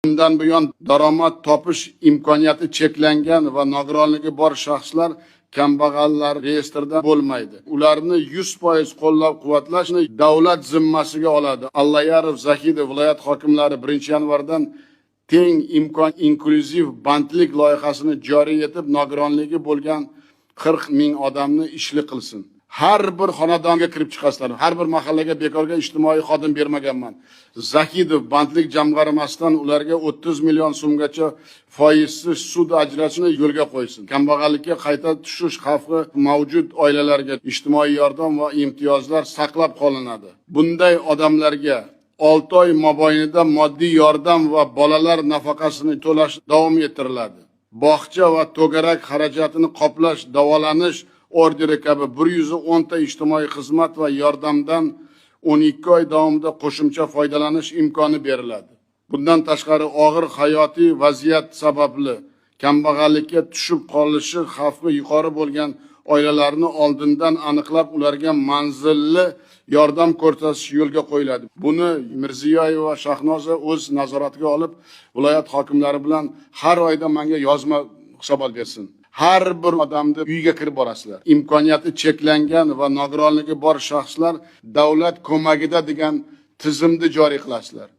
Bundan buyon daromad topish imkoniyati cheklangan va nogironligi bor shaxslar kambag'allar reyestrida bo'lmaydi. Ularni 100% qo'llab-quvvatlashni davlat zimmasiga oladi. Allayarov, Zahidov viloyat hokimlari 1-yanvardan teng imkon inklyuziv bandlik loyihasini joriy etib, nogironligi bo'lgan 40 ming odamni ishli qilsin. Har bir xonadonga kirib chiqasizlar. Har bir mahallaga bekorga ijtimoiy xodim bermaganman. Zahidov bandlik jamg'armasidan ularga 30 million so'mgacha foizsiz sud ajratishni yo'lga qo'ysin. Kambag'allikka qayta tushish xavfi mavjud oilalarga ijtimoiy yordam va imtiyozlar saqlab qolinadi. Bunday odamlarga 6 oy mobaynida moddiy yordam va bolalar nafaqasini to'lash davom ettiriladi. Bog'cha va to'garak xarajatini qoplash, davolanish orderi kabi 110 ta ijtimoiy xizmat va yordamdan 12 oy davomida qo'shimcha foydalanish imkoni beriladi. Bundan tashqari og'ir hayotiy vaziyat sababli kambag'allikka tushib qolishi xavfi yuqori bo'lgan oilalarni oldindan aniqlab, ularga manzilli yordam ko'rsatish yo'lga qo'yiladi. Buni Mirziyoyev va Shahnoza o'z nazoratiga olib, viloyat hokimlari bilan har oyda menga yozma hisobot bersin. Har bir odamni uyiga kirib borasizlar. Imkoniyati cheklangan va nogironligi bor shaxslar davlat ko'magida degan tizimni joriy qilasizlar.